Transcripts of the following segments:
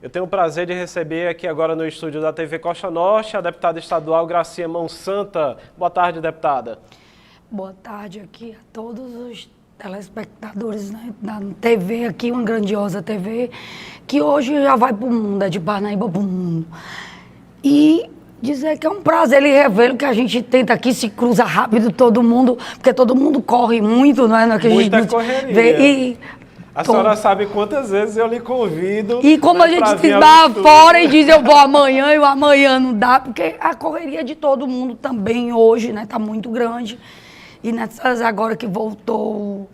Eu tenho o prazer de receber aqui agora no estúdio da TV Costa Norte a deputada estadual Gracia Monsanta. Boa tarde, deputada. Boa tarde aqui a todos os telespectadores, né, da TV aqui, uma grandiosa TV, que hoje já vai para o mundo, é de Parnaíba para o mundo. E dizer que é um prazer, ele revela que a gente tenta aqui, se cruza rápido todo mundo, porque todo mundo corre muito, não é? Não é que Muita a gente correria. Vê, a senhora sabe quantas vezes eu lhe convido. E como a gente se dá fora e diz eu vou amanhã e o amanhã não dá, porque a correria de todo mundo também hoje, né, tá muito grande. E nessas agora que voltou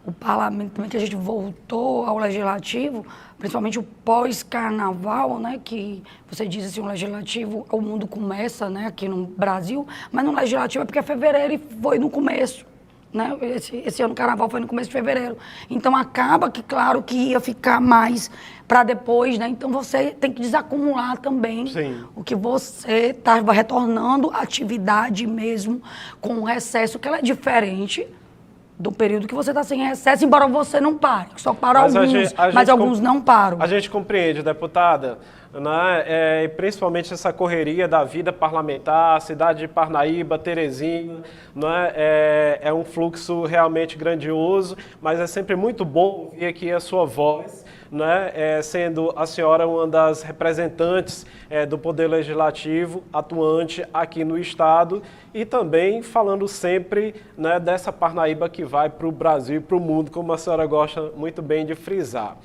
o parlamento também, que a gente voltou ao legislativo, principalmente o pós-carnaval, né, que você diz assim, o legislativo, o mundo começa, né, aqui no Brasil, mas no legislativo é porque é fevereiro e foi no começo, né, esse ano o carnaval foi no começo de fevereiro. Então acaba que, claro, que ia ficar mais para depois, né, então você tem que desacumular também. Sim. O que você estava retornando à atividade mesmo com o recesso, que ela é diferente do período que você está sem recesso, embora você não pare, só para alguns, mas alguns não param. A gente compreende, deputada, né? E principalmente essa correria da vida parlamentar, cidade de Parnaíba, Teresina, né? É um fluxo realmente grandioso, mas é sempre muito bom ouvir aqui a sua voz, né, sendo a senhora uma das representantes do Poder Legislativo atuante aqui no Estado e também falando sempre, né, dessa Parnaíba que vai para o Brasil e para o mundo, como a senhora gosta muito bem de frisar.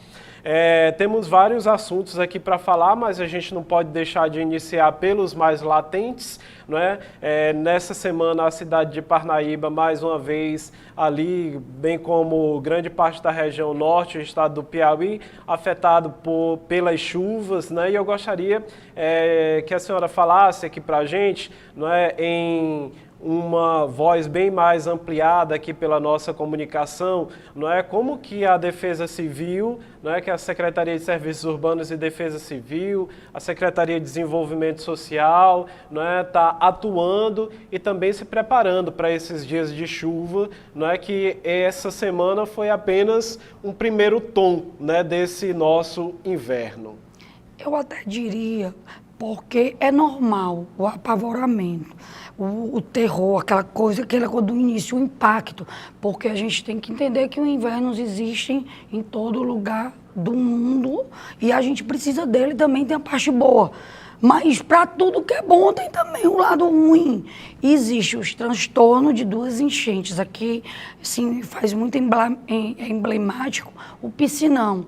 Temos vários assuntos aqui para falar, mas a gente não pode deixar de iniciar pelos mais latentes, não é? Nessa semana a cidade de Parnaíba, mais uma vez, ali, bem como grande parte da região norte, o estado do Piauí, afetado pelas chuvas, né? E eu gostaria que a senhora falasse aqui para a gente, não é, em uma voz bem mais ampliada aqui pela nossa comunicação, não é, como que a Defesa Civil, não é, que a Secretaria de Serviços Urbanos e Defesa Civil, a Secretaria de Desenvolvimento Social, não é, está atuando e também se preparando para esses dias de chuva, não é, que essa semana foi apenas um primeiro tom, né, desse nosso inverno. Eu até diria, porque é normal o apavoramento, o terror, aquela coisa do início, o impacto, porque a gente tem que entender que os invernos existem em todo lugar do mundo e a gente precisa dele também, tem a parte boa. Mas para tudo que é bom tem também o lado ruim. Existe os transtornos de duas enchentes. Aqui, assim, faz muito emblemático o piscinão.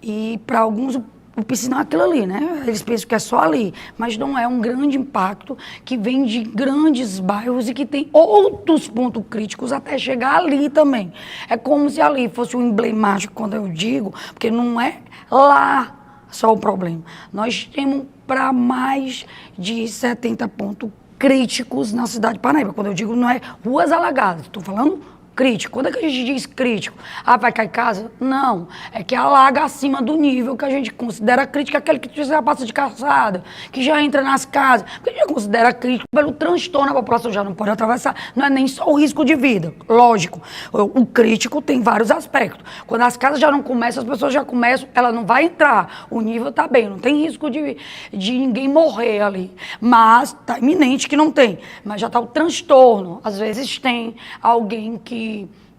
E para alguns o piscinão é aquilo ali, né? Eles pensam que é só ali, mas não é um grande impacto que vem de grandes bairros e que tem outros pontos críticos até chegar ali também. É como se ali fosse um emblemático, quando eu digo, porque não é lá só o problema. Nós temos para mais de 70 pontos críticos na cidade de Parnaíba. Quando eu digo não é ruas alagadas, estou falando crítico. Quando é que a gente diz crítico? Ah, vai cair casa? Não. É que alaga acima do nível que a gente considera crítico, aquele que já passa de calçada, que já entra nas casas. Porque a gente considera crítico pelo transtorno, a população já não pode atravessar. Não é nem só o risco de vida. Lógico. O crítico tem vários aspectos. Quando as casas já não começam, as pessoas já começam, ela não vai entrar. O nível está bem, não tem risco de ninguém morrer ali. Mas está iminente que não tem. Mas já está o transtorno. Às vezes tem alguém que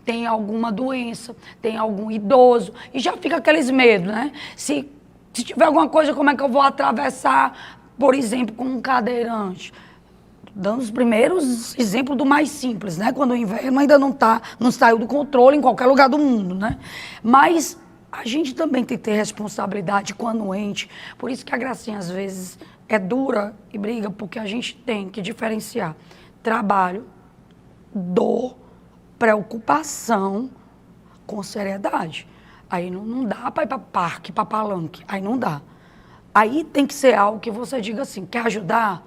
tem alguma doença, tem algum idoso, e já fica aqueles medos, né? Se tiver alguma coisa, como é que eu vou atravessar, por exemplo, com um cadeirante? Dando os primeiros exemplos do mais simples, né? Quando o inverno ainda não saiu do controle em qualquer lugar do mundo, né? Mas a gente também tem que ter responsabilidade com a anuente, por isso que a Gracinha às vezes é dura e briga, porque a gente tem que diferenciar trabalho, dor, preocupação com seriedade. Aí não dá para ir para parque, para palanque. Aí não dá. Aí tem que ser algo que você diga assim, quer ajudar?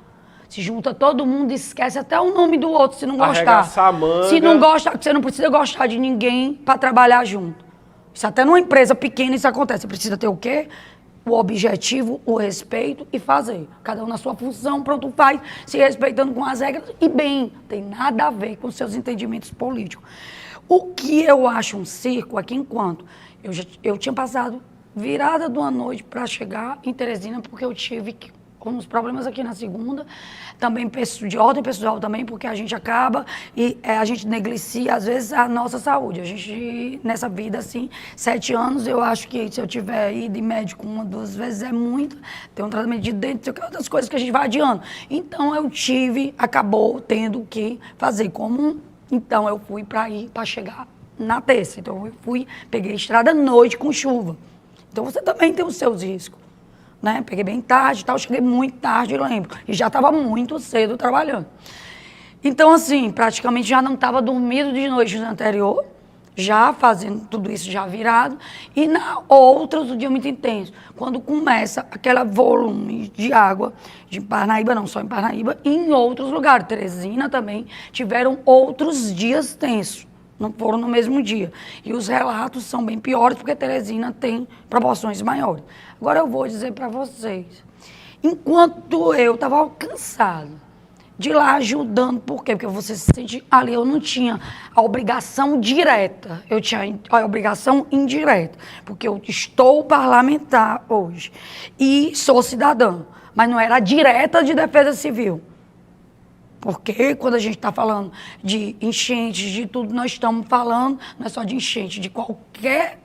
Se junta todo mundo, esquece até o nome do outro, se não gostar. Arregaçar a manga. Se não gosta, você não precisa gostar de ninguém para trabalhar junto. Isso até numa empresa pequena isso acontece. Você precisa ter o quê? O objetivo, o respeito e fazer. Cada um na sua função, pronto, faz, se respeitando com as regras e bem. Tem nada a ver com seus entendimentos políticos. O que eu acho um circo é que enquanto eu tinha passado virada de uma noite para chegar em Teresina, porque eu tive uns problemas aqui na segunda, também de ordem pessoal também, porque a gente acaba e a gente negligencia, às vezes, a nossa saúde. A gente, nessa vida, assim, 7 anos, eu acho que se eu tiver ido em médico 1, 2 vezes é muito, tem um tratamento de dente, tem outras coisas que a gente vai adiando. Então, acabou tendo que fazer então, eu fui para chegar na terça. Então, peguei estrada à noite com chuva. Então, você também tem os seus riscos. Né? Peguei bem tarde e tal, cheguei muito tarde, eu lembro. E já estava muito cedo trabalhando. Então, assim, praticamente já não estava dormindo de noite no anterior, já fazendo tudo isso já virado. E na outras, o dia muito intenso. Quando começa aquele volume de água, de Parnaíba, não só em Parnaíba, e em outros lugares. Teresina também tiveram outros dias tensos. Não foram no mesmo dia. E os relatos são bem piores, porque Teresina tem proporções maiores. Agora eu vou dizer para vocês. Enquanto eu estava cansado de ir lá ajudando, por quê? Porque você se sente ali, eu não tinha a obrigação direta, eu tinha a obrigação indireta, porque eu estou parlamentar hoje e sou cidadã, mas não era a direta de defesa civil. Porque quando a gente está falando de enchentes, de tudo, nós estamos falando, não é só de enchente, de qualquer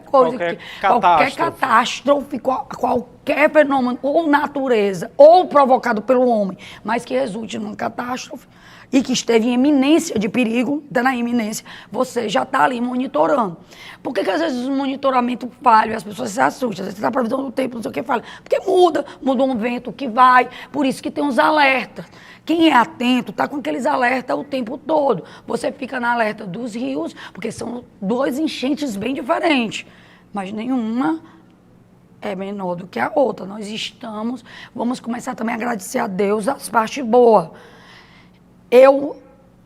coisa, qualquer catástrofe, qualquer fenômeno, ou natureza, ou provocado pelo homem, mas que resulte numa catástrofe e que esteve em iminência de perigo, está na iminência, você já está ali monitorando. Por que às vezes o monitoramento falha e as pessoas se assustam? Às vezes você está previsão do tempo, não sei o que falha. Porque muda um vento que vai, por isso que tem os alertas. Quem é atento está com aqueles alertas o tempo todo. Você fica na alerta dos rios, porque são 2 enchentes bem diferentes, mas nenhuma é menor do que a outra. Vamos começar também a agradecer a Deus as partes boas.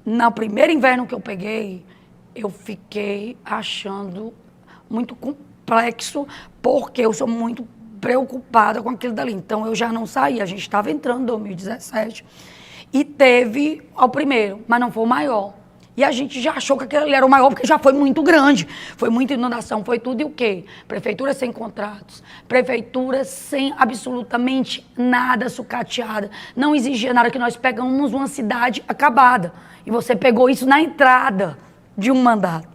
No primeiro inverno que eu peguei, eu fiquei achando muito complexo, porque eu sou muito preocupada com aquilo dali. Então, eu já não saí. A gente estava entrando em 2017 e teve ao primeiro, mas não foi o maior. E a gente já achou que aquele ali era o maior, porque já foi muito grande. Foi muita inundação, foi tudo e o quê? Prefeitura sem contratos, prefeitura sem absolutamente nada sucateada. Não exigia nada, que nós pegamos uma cidade acabada. E você pegou isso na entrada de um mandato.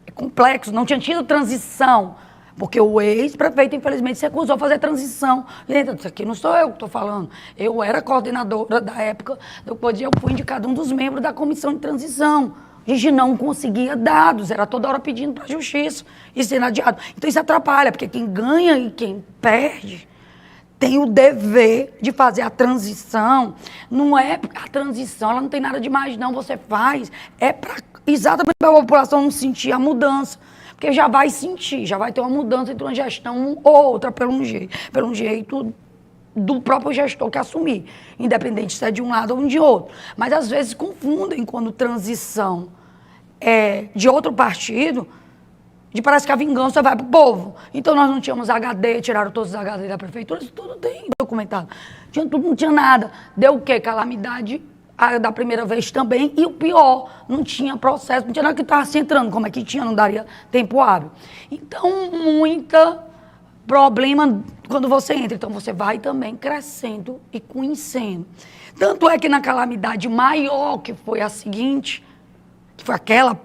É complexo, não tinha tido transição. Porque o ex-prefeito, infelizmente, se recusou a fazer transição. Isso aqui não sou eu que estou falando. Eu era coordenadora da época, depois eu fui indicada um dos membros da comissão de transição. A gente não conseguia dados, era toda hora pedindo para a justiça e sendo adiado. Então isso atrapalha, porque quem ganha e quem perde tem o dever de fazer a transição. Não é a transição, ela não tem nada demais, não. Você faz, exatamente para a população não sentir a mudança. Porque já vai sentir, já vai ter uma mudança entre uma gestão ou outra pelo um jeito do próprio gestor que assumir, independente se é de um lado ou de outro. Mas às vezes confundem quando transição é de outro partido, parece que a vingança vai para o povo. Então nós não tínhamos HD, tiraram todos os HD da prefeitura, isso tudo tem documentado. Não tinha nada. Deu o quê? Calamidade da primeira vez também, e o pior, não tinha processo, não tinha nada que estava se entrando, como é que tinha, não daria tempo hábil. Então, muita problema quando você entra, então você vai também crescendo e conhecendo. Tanto é que na calamidade maior, que foi a seguinte, que foi aquela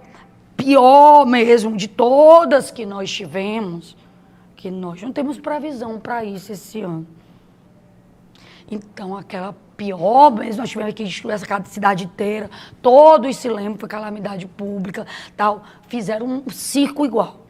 pior mesmo de todas que nós tivemos, que nós não temos previsão para isso esse ano. Então, aquela pior mesmo, nós tivemos que destruir essa cidade inteira, todos se lembram, foi calamidade pública, tal. Fizeram um circo igual.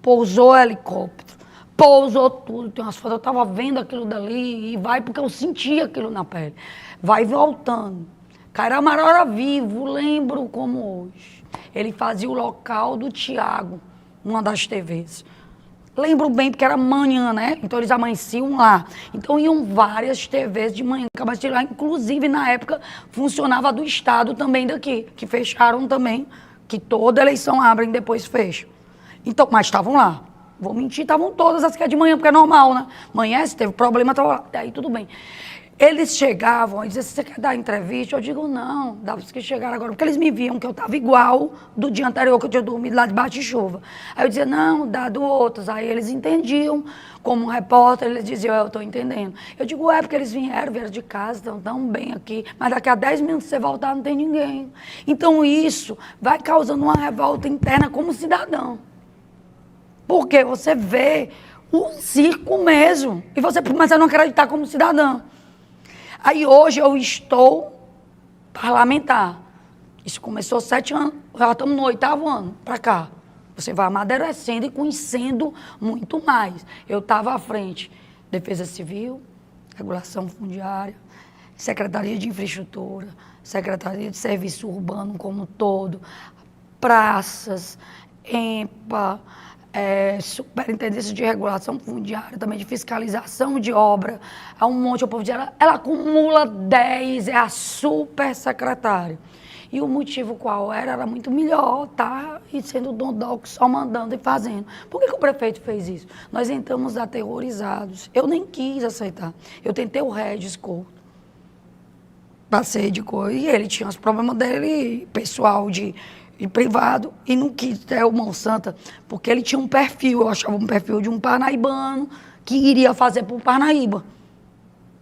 Pousou helicóptero, pousou tudo. Tem umas fotos, eu estava vendo aquilo dali e vai, porque eu sentia aquilo na pele. Vai voltando. Cairamara era vivo, lembro como hoje. Ele fazia o local do Tiago, numa das TVs. Lembro bem, porque era manhã, né? Então, eles amanheciam lá. Então, iam várias TVs de manhã, acabaram lá. Inclusive, na época, funcionava a do Estado também daqui, que fecharam também, que toda eleição abrem e depois fecham. Então, mas estavam lá. Vou mentir, estavam todas as que é de manhã, porque é normal, né? Amanhece, teve problema, estava lá. Daí, tudo bem. Eles chegavam e diziam, você quer dar entrevista? Eu digo, não, dá para que chegaram agora. Porque eles me viam que eu estava igual do dia anterior, que eu tinha dormido lá debaixo de chuva. Aí eu dizia, não, dá do outros. Aí eles entendiam, como um repórter, eles diziam, eu estou entendendo. Eu digo, é porque eles vieram de casa, estão tão bem aqui, mas daqui a 10 minutos você voltar não tem ninguém. Então isso vai causando uma revolta interna como cidadão. Porque você vê um circo mesmo, e você começa a não acreditar como cidadão. Aí hoje eu estou parlamentar. Isso começou 7 anos, já estamos no 8º ano para cá. Você vai amadurecendo e conhecendo muito mais. Eu estava à frente, Defesa Civil, Regulação Fundiária, Secretaria de Infraestrutura, Secretaria de Serviço Urbano como um todo, praças, EMPA, Superintendência de Regulação Fundiária, também de fiscalização de obra, há um monte, o povo diz, ela acumula 10, é a super secretária. E o motivo qual era muito melhor, tá? E sendo dondoco, só mandando e fazendo. Por que o prefeito fez isso? Nós entramos aterrorizados. Eu nem quis aceitar. Eu tentei o Regis Couto. Passei de coisa. E ele tinha os problemas dele, pessoal de privado, e não quis ter o Monsanto, porque ele tinha um perfil, eu achava um perfil de um parnaibano que iria fazer para o Parnaíba.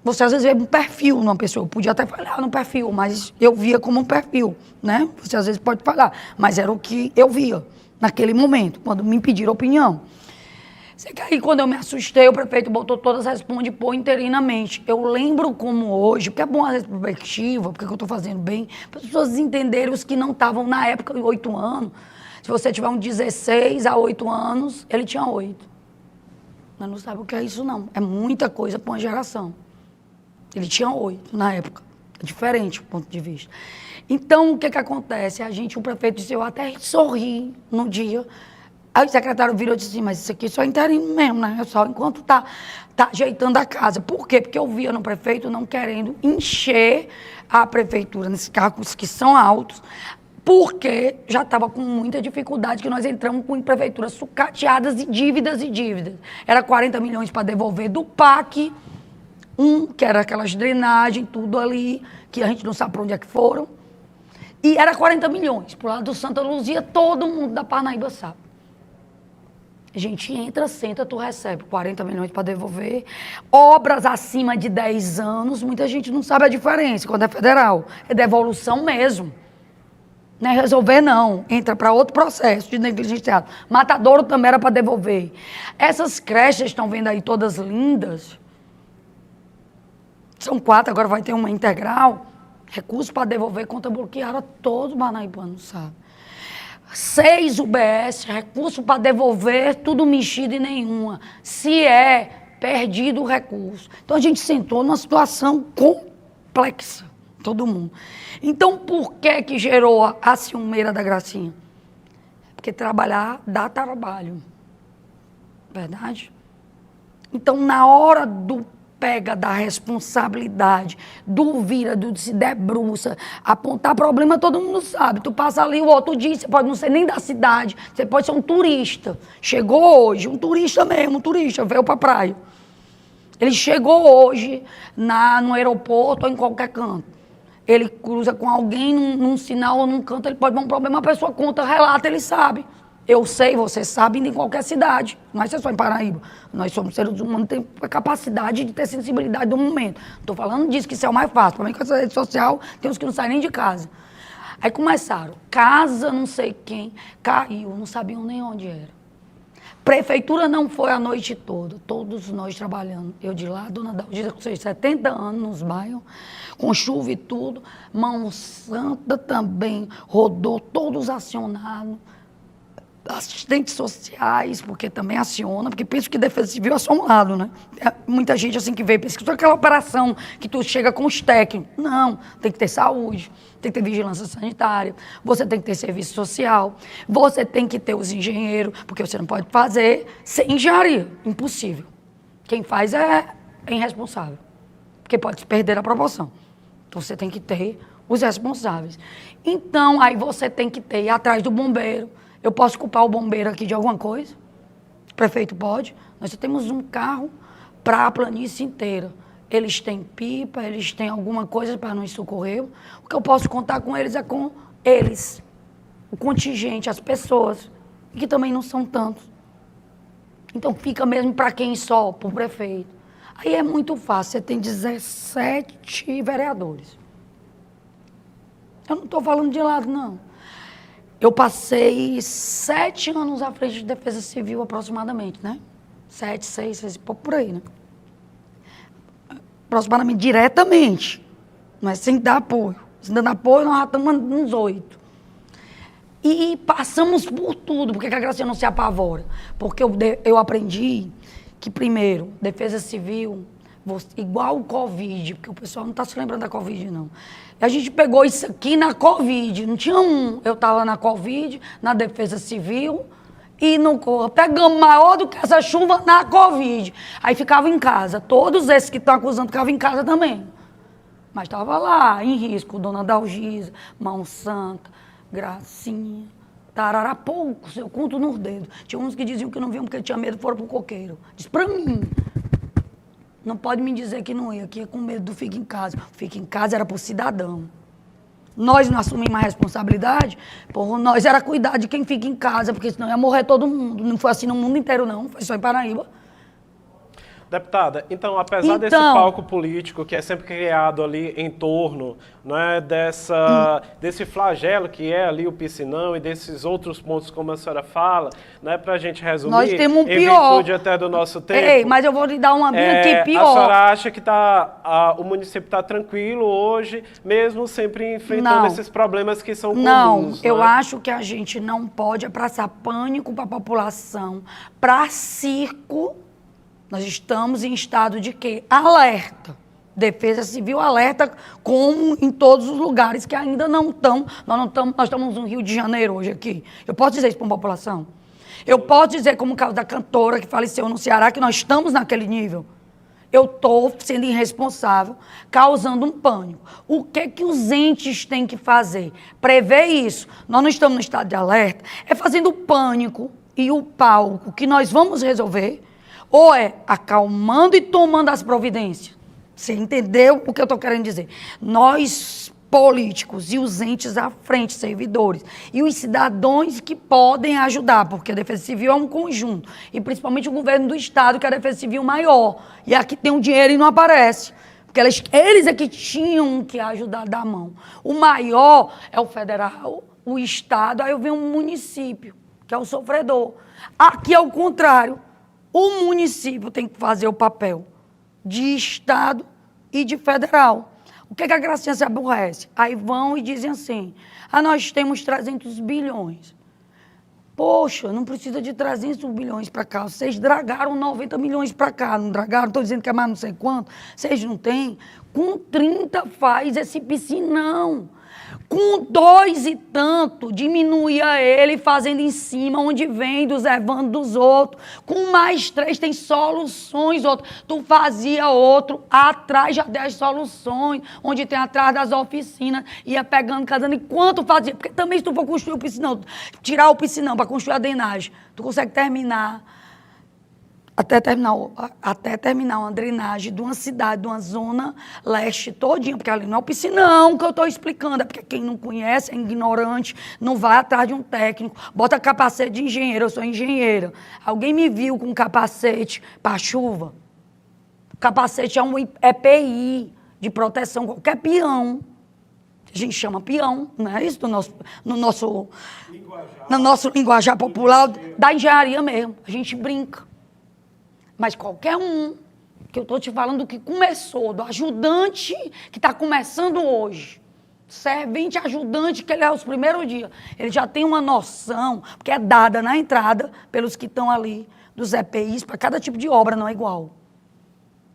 Você às vezes vê um perfil numa pessoa, eu podia até falhar no perfil, mas eu via como um perfil, né? Você às vezes pode falar, mas era o que eu via naquele momento, quando me pediram opinião. Sei que aí, quando eu me assustei, o prefeito botou todas as responde por interinamente. Eu lembro como hoje, porque é bom a perspectiva, porque eu estou fazendo bem, para as pessoas entenderem os que não estavam na época, 8 anos. Se você tiver um 16 a 8 anos, ele tinha 8. Mas não sabe o que é isso, não. É muita coisa para uma geração. Ele tinha 8 na época. É diferente o ponto de vista. Então, o que acontece? O prefeito disse, eu até sorri no dia. Aí o secretário virou e disse assim, mas isso aqui só é interino mesmo, né? É só enquanto tá ajeitando a casa. Por quê? Porque eu via no prefeito não querendo encher a prefeitura nesses cargos que são altos, porque já estava com muita dificuldade, que nós entramos com prefeituras sucateadas e dívidas e dívidas. Era 40 milhões para devolver do PAC, que era aquelas drenagens, tudo ali, que a gente não sabe para onde é que foram. E era 40 milhões. Pro lado do Santa Luzia, todo mundo da Parnaíba sabe. A gente entra, senta, tu recebe 40 milhões para devolver. Obras acima de 10 anos, muita gente não sabe a diferença quando é federal. É devolução mesmo. Não é resolver, não. Entra para outro processo de negligenciado. Matadouro também era para devolver. Essas creches estão vendo aí todas lindas. São 4, agora vai ter uma integral. Recurso para devolver, conta bloqueada, todo parnaibano sabe. 6 UBS, recurso para devolver, tudo mexido e nenhuma. Se é perdido o recurso. Então a gente sentou numa situação complexa, todo mundo. Então por que gerou a ciumeira da Gracinha? Porque trabalhar dá trabalho. Verdade? Então na hora do pega da responsabilidade, duvida, se debruça, apontar problema, todo mundo sabe. Tu passa ali o outro dia, você pode não ser nem da cidade, você pode ser um turista. Chegou hoje, um turista mesmo, um turista, veio pra praia. Ele chegou hoje no aeroporto ou em qualquer canto. Ele cruza com alguém num sinal ou num canto, ele pode dar um problema, a pessoa conta, relata, ele sabe. Eu sei, você sabe, em qualquer cidade. Não é só em Paraíba. Nós somos seres humanos, temos a capacidade de ter sensibilidade do momento. Não estou falando disso, que isso é o mais fácil. Para mim, com essa rede social, tem uns que não saem nem de casa. Aí começaram, casa não sei quem, caiu, não sabiam nem onde era. Prefeitura não foi a noite toda, todos nós trabalhando. Eu de lá, dona Dalgisa, com seus 70 anos nos bairros, com chuva e tudo. Mão Santa também rodou, todos acionados. Assistentes sociais, porque também aciona, porque penso que Defesa Civil é só um lado, né? Muita gente assim que vê, pensa que toda aquela operação que tu chega com os técnicos. Não, tem que ter saúde, tem que ter vigilância sanitária, você tem que ter serviço social, você tem que ter os engenheiros, porque você não pode fazer sem engenharia, impossível. Quem faz é irresponsável, porque pode se perder a proporção. Então você tem que ter os responsáveis. Então, aí você tem que ter ir atrás do bombeiro. Eu posso culpar o bombeiro aqui de alguma coisa? O prefeito pode. Nós só temos um carro para a planície inteira. eles têm pipa, eles têm alguma coisa para nos socorrer. O que eu posso contar com eles é com eles, o contingente, as pessoas, que também não são tantos. Então fica mesmo para quem só, para o prefeito. Aí é muito fácil, você tem 17 vereadores. Eu não estou falando de lado, não. Eu passei 7 anos à frente de Defesa Civil aproximadamente, né? 7, 6, por aí, né? Aproximadamente diretamente, mas sem dar apoio. Se dando apoio, nós já estamos uns 8. E passamos por tudo. Por que a Gracinha não se apavora? Porque eu aprendi que, primeiro, Defesa Civil, igual o Covid, porque o pessoal não está se lembrando da Covid, não. A gente pegou isso aqui na Covid, não tinha um. Eu estava na Covid, na Defesa Civil, e no Corra. Pegamos maior do que essa chuva na Covid. Aí ficava em casa. Todos esses que estão acusando ficavam em casa também. Mas estava lá, em risco, Dona Dalgisa, Mão Santa, Gracinha, tarará, poucos, eu conto nos dedos. Tinha uns que diziam que não viam porque tinha medo, foram pro coqueiro. Diz pra mim. Não pode me dizer que não ia, que ia com medo do fica em casa. O fica em casa era pro cidadão. Nós não assumimos a responsabilidade, por nós era cuidar de quem fica em casa, porque senão ia morrer todo mundo. Não foi assim no mundo inteiro, não. Foi só em Paraíba. Deputada, então, apesar desse palco político que é sempre criado ali em torno, né, desse flagelo que é ali o piscinão e desses outros pontos, como a senhora fala, né, para a gente resumir, nós temos um em pior. virtude até do nosso tempo. Ei, mas eu vou lhe dar uma minha aqui pior. A senhora acha que o município está tranquilo hoje, mesmo sempre enfrentando esses problemas que são comuns? Não, eu né? acho que a gente não pode passar pânico para a população, para circo. Nós estamos em estado de quê? Alerta. Defesa Civil alerta, como em todos os lugares que ainda não estão. Nós estamos no Rio de Janeiro hoje aqui. Eu posso dizer isso para a população? Eu posso dizer, como o caso da cantora que faleceu no Ceará, que nós estamos naquele nível. Eu estou sendo irresponsável, causando um pânico. O que os entes têm que fazer? Prever isso. Nós não estamos no estado de alerta, é fazendo o pânico e o palco que nós vamos resolver, ou é acalmando e tomando as providências. Você entendeu o que eu estou querendo dizer? Nós, políticos e os entes à frente, servidores, e os cidadãos que podem ajudar, porque a Defesa Civil é um conjunto, e principalmente o governo do Estado, que é a Defesa Civil maior, e aqui tem um dinheiro e não aparece. Porque eles é que tinham que ajudar da mão. O maior é o federal, o Estado, aí eu venho um município, que é o sofredor. Aqui é o contrário. O município tem que fazer o papel de Estado e de federal. O que a Gracinha se aborrece? Aí vão e dizem assim, nós temos 300 bilhões. Poxa, não precisa de 300 bilhões para cá. Vocês dragaram 90 milhões para cá. Não dragaram? Estou dizendo que é mais não sei quanto. Vocês não têm? Com 30 faz esse piscinão. Com 2 e tanto, diminuía ele fazendo em cima, onde vem dos Evandro dos outros. Com mais 3 tem soluções, outro. Tu fazia outro, atrás já tem as soluções, onde tem atrás das oficinas, ia pegando, casando. E quanto fazia? Porque também se tu for construir o piscinão, tirar o piscinão para construir a drenagem, tu consegue terminar, até terminar uma drenagem de uma cidade, de uma zona leste todinha, porque ali não é o piscinão que eu estou explicando, é porque quem não conhece, é ignorante, não vai atrás de um técnico, bota capacete de engenheiro, eu sou engenheira. Alguém me viu com capacete para chuva? Capacete é um EPI de proteção, qualquer peão. A gente chama peão, não é isso? No nosso linguajar popular, da engenharia mesmo. A gente brinca. Mas qualquer um, que eu estou te falando que começou, do ajudante que está começando hoje, servente ajudante, que ele é os primeiros dias, ele já tem uma noção, porque é dada na entrada pelos que estão ali, dos EPIs, para cada tipo de obra, não é igual.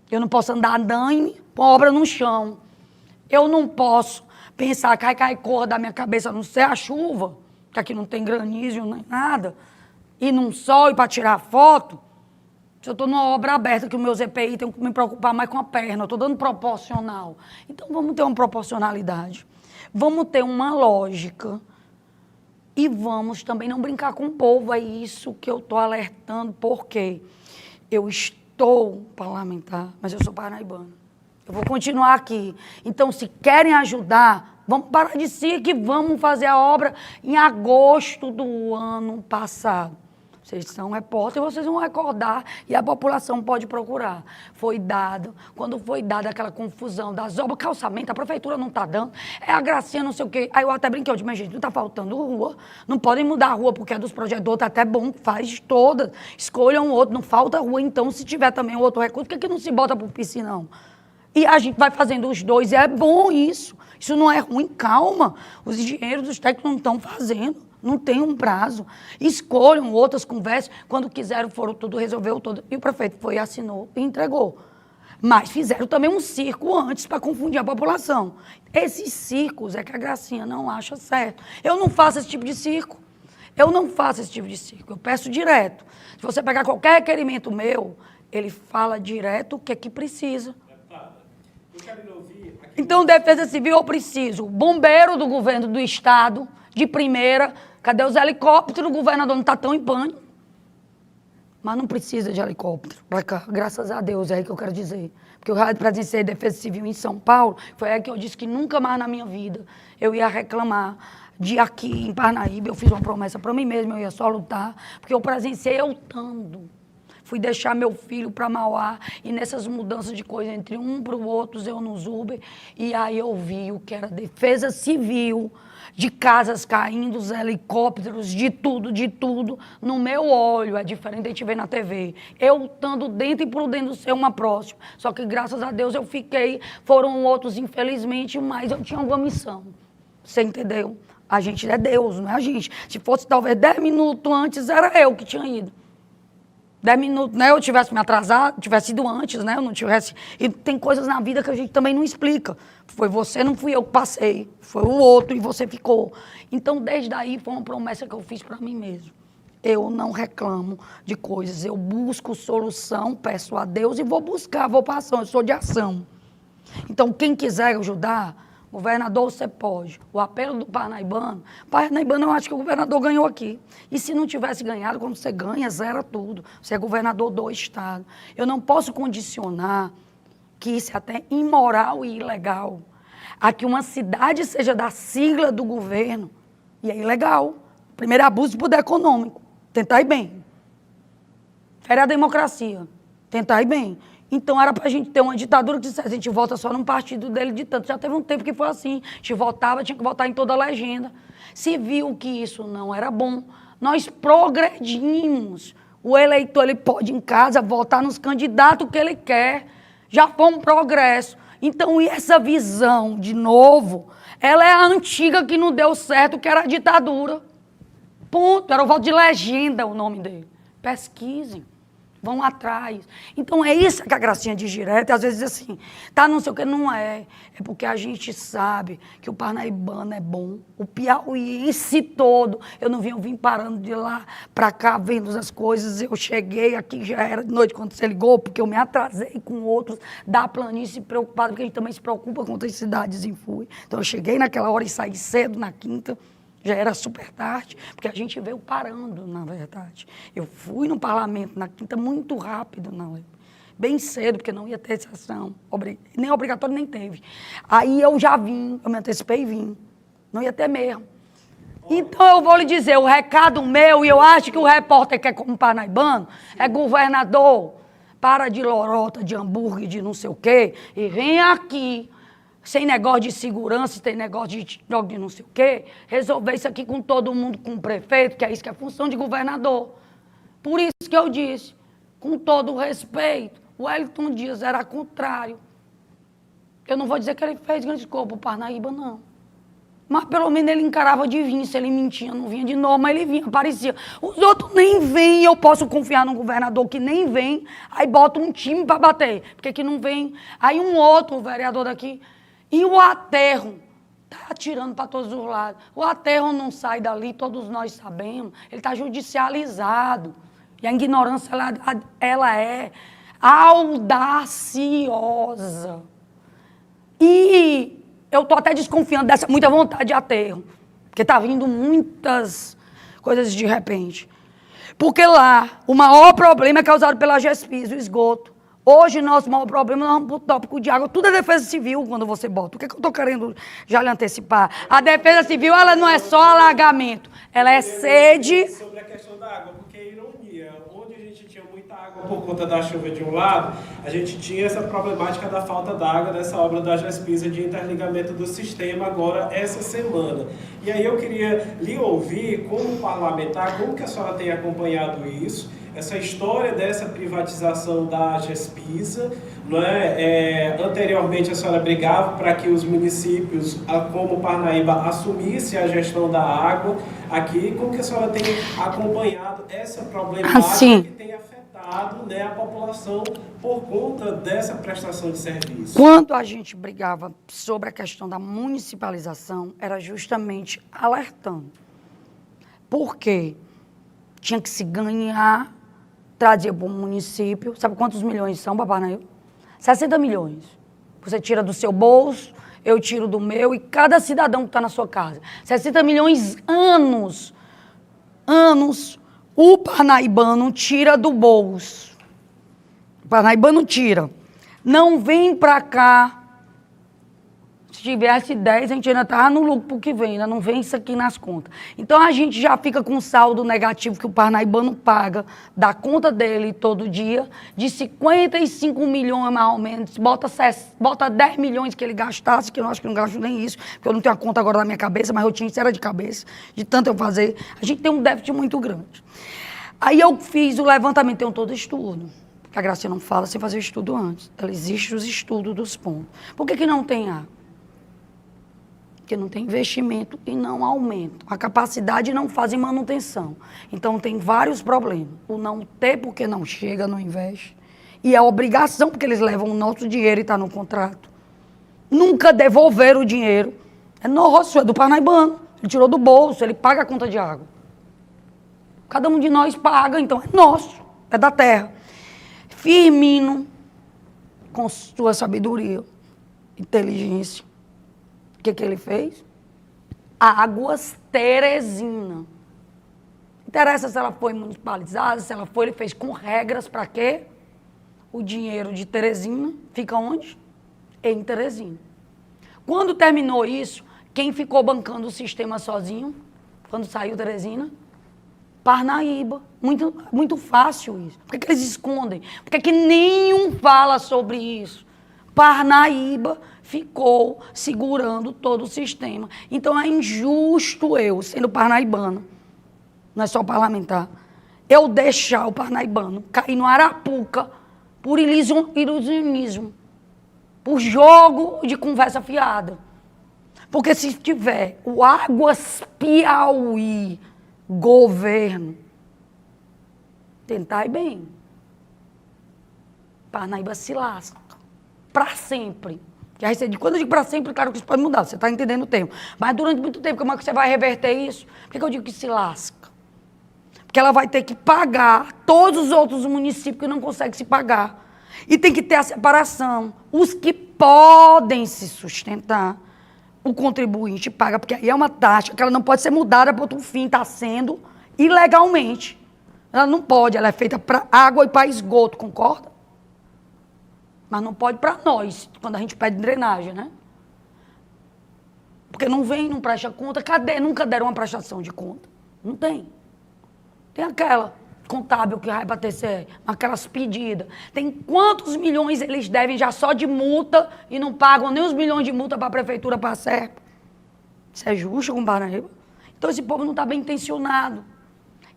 Eu não posso andar andaime com a obra no chão. Eu não posso pensar, cai, corra da minha cabeça, a não ser a chuva, que aqui não tem granizo nem nada, e num sol e para tirar foto. Se eu estou numa obra aberta, que o meu EPI tem que me preocupar mais com a perna, eu estou dando proporcional. Então, vamos ter uma proporcionalidade. Vamos ter uma lógica. E vamos também não brincar com o povo. É isso que eu estou alertando, porque eu estou parlamentar, mas eu sou paraibana. Eu vou continuar aqui. Então, se querem ajudar, vamos parar de si que vamos fazer a obra em agosto do ano passado. Vocês são repórteres, vocês vão recordar e a população pode procurar. Foi dado, quando foi dada aquela confusão das obras, calçamento, a prefeitura não está dando, é a gracinha, não sei o quê. Aí eu até brinquei, eu disse, mas gente, não está faltando rua, não podem mudar a rua porque é dos projetos, tá até bom, faz todas, escolham outro, não falta rua, então se tiver também outro recurso, por que não se bota para o piscinão? E a gente vai fazendo os dois, e é bom isso não é ruim, calma, os engenheiros, os técnicos não estão fazendo. Não tem um prazo. Escolham outras conversas. Quando quiseram, foram tudo, resolveu tudo. E o prefeito foi, assinou e entregou. Mas fizeram também um circo antes para confundir a população. Esses circos é que a Gracinha não acha certo. Eu não faço esse tipo de circo. Eu não faço esse tipo de circo. Eu peço direto. Se você pegar qualquer requerimento meu, ele fala direto o que é que precisa. Então, Defesa Civil, eu preciso. Bombeiro do governo do estado, de primeira. Cadê os helicópteros? O governador não está tão em pânico. Mas não precisa de helicóptero. Graças a Deus, é aí que eu quero dizer. Porque eu presenciei Defesa Civil em São Paulo, foi aí que eu disse que nunca mais na minha vida eu ia reclamar de aqui em Parnaíba. Eu fiz uma promessa para mim mesma, eu ia só lutar, porque eu presenciei eu lutando. Fui deixar meu filho para Mauá e nessas mudanças de coisa entre um para o outro, eu nos Uber, e aí eu vi o que era Defesa Civil, de casas caindo, os helicópteros, de tudo, no meu olho. É diferente de a gente ver na TV. Eu estando dentro e podendo ser uma próxima. Só que, graças a Deus, eu fiquei. Foram outros, infelizmente, mas eu tinha alguma missão. Você entendeu? A gente é Deus, não é a gente. Se fosse talvez 10 minutos antes, era eu que tinha ido. 10 minutos, né? Eu tivesse me atrasado, tivesse ido antes, né? Eu não tivesse... E tem coisas na vida que a gente também não explica. Foi você, não fui eu que passei. Foi o outro e você ficou. Então, desde aí, foi uma promessa que eu fiz para mim mesmo. Eu não reclamo de coisas. Eu busco solução, peço a Deus e vou buscar, vou para ação. Eu sou de ação. Então, quem quiser ajudar... Governador, você pode. O apelo do parnaibano, eu acho que o governador ganhou aqui. E se não tivesse ganhado, quando você ganha, zera tudo. Você é governador do estado. Eu não posso condicionar que isso é até imoral e ilegal. A que uma cidade seja da sigla do governo, e é ilegal. Primeiro, abuso de poder econômico. Tentar ir bem. Fere a democracia. Tentar ir bem. Então, era para a gente ter uma ditadura que dissesse, a gente vota só num partido dele de tanto. Já teve um tempo que foi assim. A gente votava, tinha que votar em toda a legenda. Se viu que isso não era bom, nós progredimos. O eleitor ele pode, em casa, votar nos candidatos que ele quer. Já foi um progresso. Então, e essa visão, de novo, ela é a antiga que não deu certo, que era a ditadura. Ponto. Era o voto de legenda o nome dele. Pesquisem. Vão atrás. Então, é isso que a Gracinha diz direto. Às vezes, assim, tá, não sei o que, não é. É porque a gente sabe que o parnaibano é bom. O piauiense todo. Eu não vim parando de lá para cá, vendo as coisas. Eu cheguei aqui, já era de noite quando você ligou, porque eu me atrasei com outros da planície preocupado, porque a gente também se preocupa com outras cidades em Fui. Então, eu cheguei naquela hora e saí cedo na quinta. Já era super tarde, porque a gente veio parando, na verdade. Eu fui no parlamento na quinta muito rápido, bem cedo, porque não ia ter sessão. Nem obrigatório, nem teve. Aí eu já vim, eu me antecipei e vim. Não ia ter mesmo. Então eu vou lhe dizer, o recado meu, e eu acho que o repórter que é como parnaibano, é governador, para de lorota, de hambúrguer, de não sei o quê, e vem aqui. Sem negócio de segurança, tem negócio de não sei o quê, resolver isso aqui com todo mundo, com o prefeito, que é isso que é função de governador. Por isso que eu disse, com todo o respeito, o Wellington Dias era contrário. Eu não vou dizer que ele fez grande coisa para o Parnaíba, não. Mas pelo menos ele encarava de vir, se ele mentia, não vinha de novo, mas ele vinha, aparecia. Os outros nem vêm, eu posso confiar num governador que nem vem, aí bota um time para bater, porque que não vem. Aí um outro vereador daqui... E o aterro está atirando para todos os lados. O aterro não sai dali, todos nós sabemos. Ele está judicializado. E a ignorância, ela é audaciosa. E eu estou até desconfiando dessa muita vontade de aterro. Porque está vindo muitas coisas de repente. Porque lá, o maior problema é causado pela GESPIS, o esgoto. Hoje, nosso maior problema, nós vamos para o tópico de água. Tudo é defesa civil quando você bota. O que, é que eu estou querendo já lhe antecipar? A defesa civil, ela não é só alagamento. Ela é sede... Sobre a questão da água, porque é ironia. Onde a gente tinha muita água por conta da chuva de um lado, a gente tinha essa problemática da falta d'água dessa obra da GESPISA de interligamento do sistema agora, essa semana. E aí eu queria lhe ouvir, como parlamentar, como que a senhora tem acompanhado isso, essa história dessa privatização da GESPISA, não é? Anteriormente a senhora brigava para que os municípios, como Parnaíba, assumissem a gestão da água aqui. Como que a senhora tem acompanhado essa problemática que tem afetado, né, a população por conta dessa prestação de serviço? Quando a gente brigava sobre a questão da municipalização, era justamente alertando. Por quê? Tinha que se ganhar, trazer para o município. Sabe quantos milhões são, Parnaíba? 60 milhões. Você tira do seu bolso, eu tiro do meu, e cada cidadão que está na sua casa. 60 milhões anos, o parnaibano tira do bolso. O parnaibano tira. Não vem para cá. Se tivesse 10, a gente ainda estava no lucro que vem, ainda não vem isso aqui nas contas. Então, a gente já fica com um saldo negativo que o parnaibano paga da conta dele todo dia, de 55 milhões, mais ou menos. Bota 10 milhões que ele gastasse, que eu acho que não gasto nem isso, porque eu não tenho a conta agora na minha cabeça, mas eu tinha, isso era de cabeça, de tanto eu fazer. A gente tem um déficit muito grande. Aí eu fiz o levantamento, tenho todo estudo. Porque a Gracinha não fala sem fazer o estudo antes. Ela existe os estudos dos pontos. Por que não tem água? Porque não tem investimento e não aumento. A capacidade não faz manutenção. Então, tem vários problemas. O não ter, porque não chega, não investe. E a obrigação, porque eles levam o nosso dinheiro e está no contrato. Nunca devolveram o dinheiro. É nosso, é do parnaibano. Ele tirou do bolso, ele paga a conta de água. Cada um de nós paga, então é nosso, é da terra. Firmino, com sua sabedoria, inteligência, o que ele fez? Águas Teresina. Interessa se ela foi municipalizada, se ela foi, ele fez com regras para quê? O dinheiro de Teresina fica onde? Em Teresina. Quando terminou isso, quem ficou bancando o sistema sozinho? Quando saiu Teresina? Parnaíba. Muito fácil isso. Por que eles escondem? Por que nenhum fala sobre isso? Parnaíba ficou segurando todo o sistema. Então é injusto eu, sendo parnaibano, não é só parlamentar, eu deixar o parnaibano cair no Arapuca por ilusionismo, por jogo de conversa fiada. Porque se tiver o Águas Piauí, governo, tentar ir bem, Parnaíba se lasca. Para sempre. Quando eu digo para sempre, claro que isso pode mudar, você está entendendo o tempo. Mas durante muito tempo, como é que você vai reverter isso? Por que eu digo que se lasca? Porque ela vai ter que pagar todos os outros municípios que não conseguem se pagar. E tem que ter a separação. Os que podem se sustentar, o contribuinte paga, porque aí é uma taxa que ela não pode ser mudada para outro fim, está sendo ilegalmente. Ela não pode, ela é feita para água e para esgoto, concorda? Mas não pode para nós, quando a gente pede drenagem, né? Porque não vem, não presta conta. Cadê? Nunca deram uma prestação de conta. Não tem. Tem aquela contábil que vai para a TCE, aquelas pedidas. Tem quantos milhões eles devem já só de multa e não pagam nem os milhões de multa para a prefeitura, para a Serpa? Isso é justo com o Parnaíba? Então esse povo não está bem intencionado.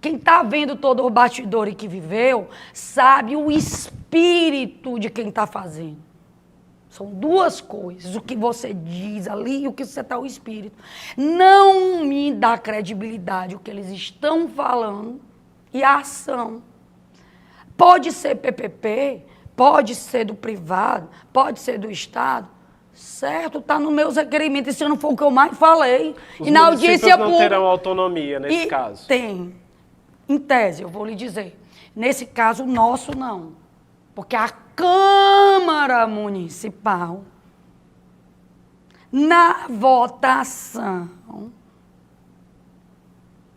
Quem está vendo todo o bastidor e que viveu, sabe o espírito de quem está fazendo. São duas coisas, o que você diz ali e o que você está o espírito. Não me dá credibilidade o que eles estão falando e a ação. Pode ser PPP, pode ser do privado, pode ser do Estado. Certo, está nos meus requerimentos. Esse ano foi o que eu mais falei. Os e na audiência não terão autonomia nesse caso? Tem. Em tese, eu vou lhe dizer. Nesse caso, nosso não. Porque a Câmara Municipal, na votação,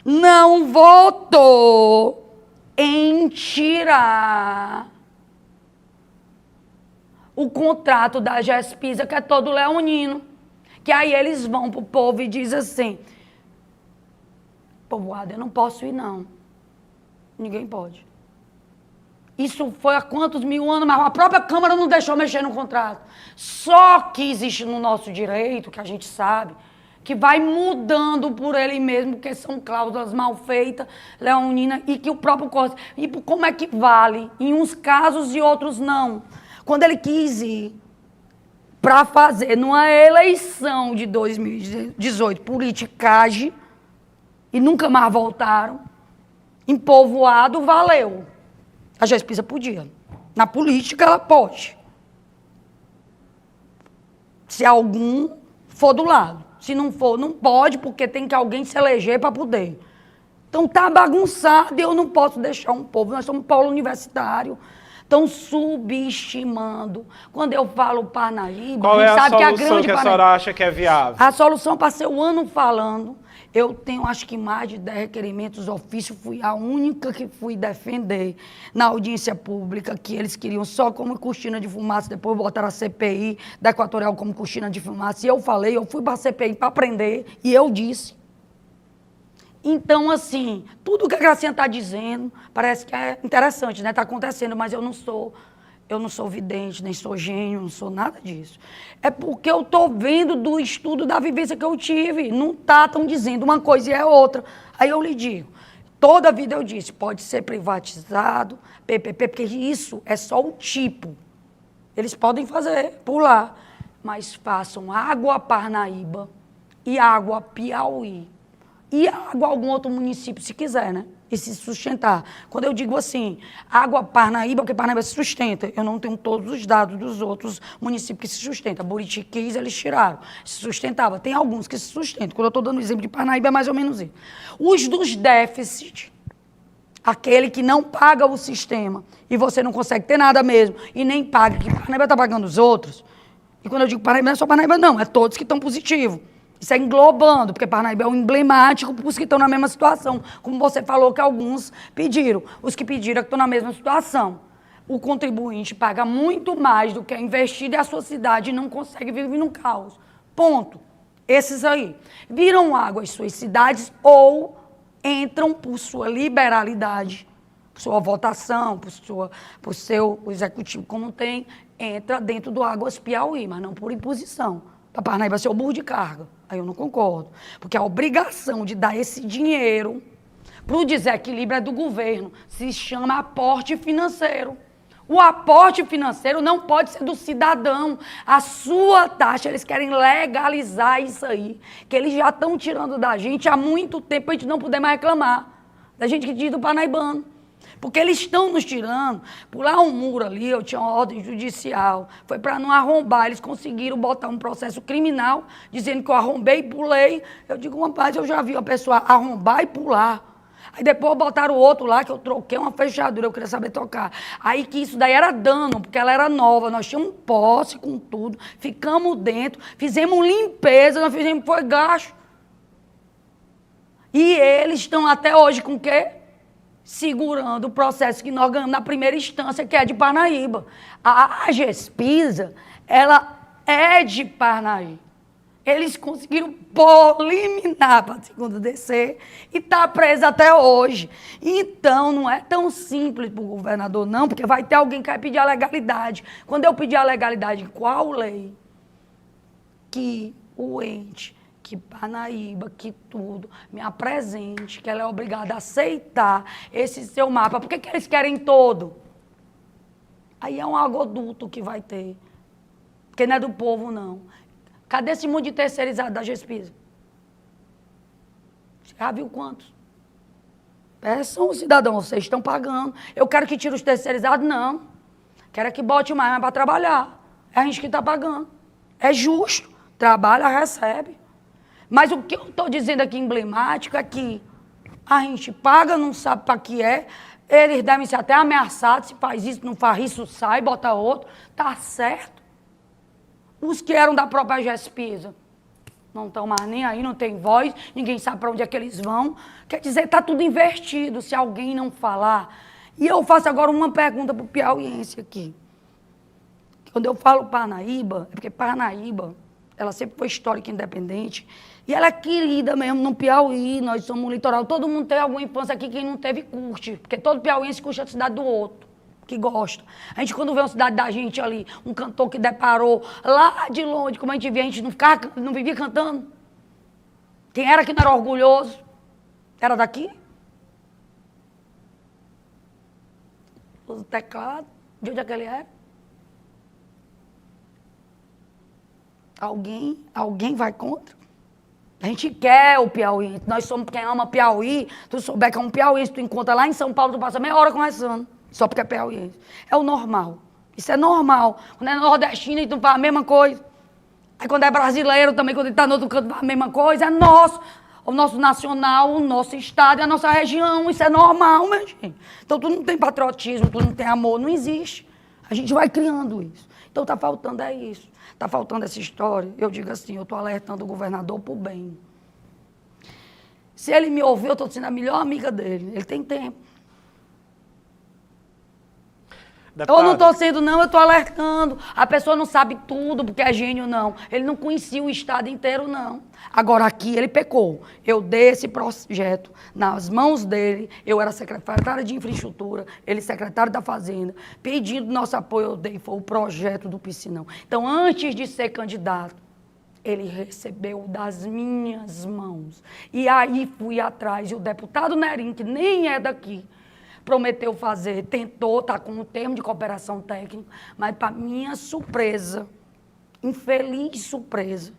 não votou em tirar o contrato da Gespisa, que é todo leonino. Que aí eles vão pro povo e dizem assim, povoado, eu não posso ir não. Ninguém pode. Isso foi há quantos mil anos, mas a própria Câmara não deixou mexer no contrato. Só que existe no nosso direito, que a gente sabe, que vai mudando por ele mesmo, porque são cláusulas mal feitas, leoninas, e que o próprio Código... E como é que vale? Em uns casos e outros não. Quando ele quis ir para fazer, numa eleição de 2018, politicagem, e nunca mais voltaram, em povoado, valeu. A Gespisa podia. Na política, ela pode. Se algum for do lado. Se não for, não pode, porque tem que alguém se eleger para poder. Então tá bagunçado e eu não posso deixar um povo. Nós somos polo universitário. Estão subestimando. Quando eu falo Parnaíba, qual é a sabe solução que a senhora acha que é viável? A solução, passei o ano falando, eu tenho acho que mais de 10 requerimentos ofício, fui a única que fui defender na audiência pública, que eles queriam só como cortina de fumaça, depois botaram a CPI da Equatorial como cortina de fumaça, e eu falei, eu fui para a CPI para aprender, e eu disse. Então, assim, tudo que a Gracinha está dizendo parece que é interessante, né? Está acontecendo, mas eu não sou vidente, nem sou gênio, não sou nada disso. É porque eu estou vendo do estudo da vivência que eu tive. Não estão dizendo uma coisa e é outra. Aí eu lhe digo, toda a vida eu disse, pode ser privatizado, PPP, porque isso é só o tipo. Eles podem fazer, pular, mas façam água Parnaíba e água Piauí. E água algum outro município, se quiser, né? E se sustentar. Quando eu digo assim, água Parnaíba, porque Parnaíba se sustenta. Eu não tenho todos os dados dos outros municípios que se sustentam. Buritiquis, eles tiraram. Se sustentava. Tem alguns que se sustentam. Quando eu estou dando o exemplo de Parnaíba, é mais ou menos isso. Os dos déficits, aquele que não paga o sistema, e você não consegue ter nada mesmo, e nem paga, que Parnaíba está pagando os outros. E quando eu digo Parnaíba, não é só Parnaíba, não. É todos que estão positivos. Isso é englobando, porque Parnaíba é um emblemático para os que estão na mesma situação. Como você falou que alguns pediram. Os que pediram é que estão na mesma situação. O contribuinte paga muito mais do que é investido e a sua cidade não consegue viver no caos. Ponto. Esses aí. Viram água as suas cidades ou entram por sua liberalidade, por sua votação, por seu executivo, como tem, entra dentro do Águas Piauí, mas não por imposição. Para Parnaíba ser o burro de carga. Aí eu não concordo. Porque a obrigação de dar esse dinheiro para o desequilíbrio é do governo. Se chama aporte financeiro. O aporte financeiro não pode ser do cidadão. A sua taxa, eles querem legalizar isso aí. Que eles já estão tirando da gente há muito tempo, a gente não poder mais reclamar. Da gente que diz do parnaibano. Porque eles estão nos tirando. Pular um muro ali, eu tinha uma ordem judicial. Foi para não arrombar. Eles conseguiram botar um processo criminal, dizendo que eu arrombei e pulei. Eu digo, rapaz, eu já vi uma pessoa arrombar e pular. Aí depois botaram o outro lá, que eu troquei uma fechadura, eu queria saber tocar. Aí que isso daí era dano, porque ela era nova. Nós tínhamos posse com tudo, ficamos dentro, fizemos limpeza, nós fizemos, foi gasto. E eles estão até hoje com o quê? Segurando o processo que nós ganhamos na primeira instância, que é de Parnaíba. A Gespisa, ela é de Parnaíba. Eles conseguiram liminar para a segunda descer e está presa até hoje. Então, não é tão simples para o governador, não, porque vai ter alguém que vai pedir a legalidade. Quando eu pedir a legalidade, qual lei que o ente, que Parnaíba, que tudo, me apresente, que ela é obrigada a aceitar esse seu mapa. Por que eles querem todo? Aí é um agoduto que vai ter. Porque não é do povo, não. Cadê esse mundo de terceirizado da Gespisa? Você já viu quantos? Peçam, cidadão, vocês estão pagando. Eu quero que tire os terceirizados? Não. Quero que bote mais, mas para trabalhar. É a gente que está pagando. É justo. Trabalha, recebe. Mas o que eu estou dizendo aqui emblemático é que a gente paga, não sabe para que é, eles devem ser até ameaçados, se faz isso, não faz isso, sai, bota outro. Tá certo. Os que eram da própria Gespisa não estão mais nem aí, não tem voz, ninguém sabe para onde é que eles vão. Quer dizer, está tudo invertido, se alguém não falar. E eu faço agora uma pergunta para o piauiense aqui. Quando eu falo Parnaíba, é porque Parnaíba, ela sempre foi histórica e independente, e ela é querida mesmo no Piauí, nós somos um litoral, todo mundo tem alguma infância aqui, quem não teve curte, porque todo piauiense curte a cidade do outro, que gosta. A gente quando vê uma cidade da gente ali, um cantor que deparou lá de longe, como a gente via, a gente não vivia cantando. Quem era que não era orgulhoso? Era daqui? O teclado, de onde é que ele era? Alguém vai contra? A gente quer o Piauí. Nós somos quem ama Piauí. Tu souber que é um piauiense, tu encontra lá em São Paulo, tu passa meia hora conversando. Só porque é piauiense. É o normal. Isso é normal. Quando é nordestino, então faz a mesma coisa. Aí quando é brasileiro também, quando ele está no outro canto, faz a mesma coisa. É nosso. O nosso nacional, o nosso estado, a nossa região. Isso é normal, minha gente. Então tu não tem patriotismo, tu não tem amor. Não existe. A gente vai criando isso. Então está faltando é isso. Está faltando essa história. Eu digo assim, eu estou alertando o governador para o bem. Se ele me ouvir, eu estou sendo a melhor amiga dele. Ele tem tempo. Deputada. Eu não estou sendo, não, eu estou alertando. A pessoa não sabe tudo, porque é gênio, não. Ele não conhecia o estado inteiro, não. Agora, aqui ele pecou. Eu dei esse projeto nas mãos dele. Eu era secretária de infraestrutura, ele secretário da Fazenda. Pedindo nosso apoio, eu dei, foi o projeto do Piscinão. Então, antes de ser candidato, ele recebeu das minhas mãos. E aí fui atrás. E o deputado Nerim, que nem é daqui, prometeu fazer, tentou, está com um termo de cooperação técnica, mas, para minha surpresa, infeliz surpresa,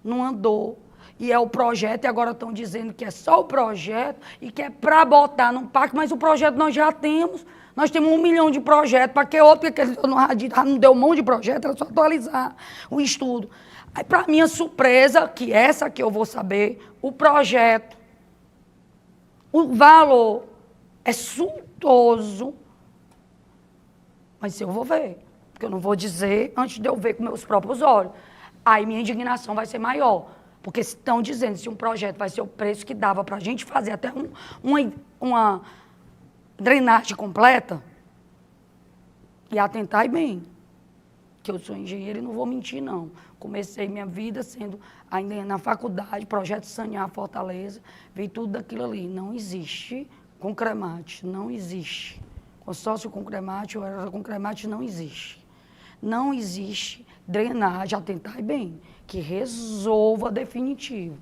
não andou. E é o projeto, e agora estão dizendo que é só o projeto e que é para botar num pacto, mas o projeto nós já temos. Nós temos 1 milhão de projetos, para que outro, porque não deu um monte de projeto, era só atualizar o estudo. Aí, para minha surpresa, que essa que eu vou saber, o projeto, o valor é suntuoso, mas eu vou ver, porque eu não vou dizer antes de eu ver com meus próprios olhos. Aí minha indignação vai ser maior, porque estão dizendo se um projeto vai ser o preço que dava para a gente fazer até uma drenagem completa, e atentai bem, que eu sou engenheiro e não vou mentir, não. Comecei minha vida sendo, ainda na faculdade, projeto Sanear Fortaleza, veio tudo daquilo ali. Não existe concremate, não existe. Consórcio concremate, ou era concremate, não existe. Não existe drenagem, atentai bem, que resolva definitivo.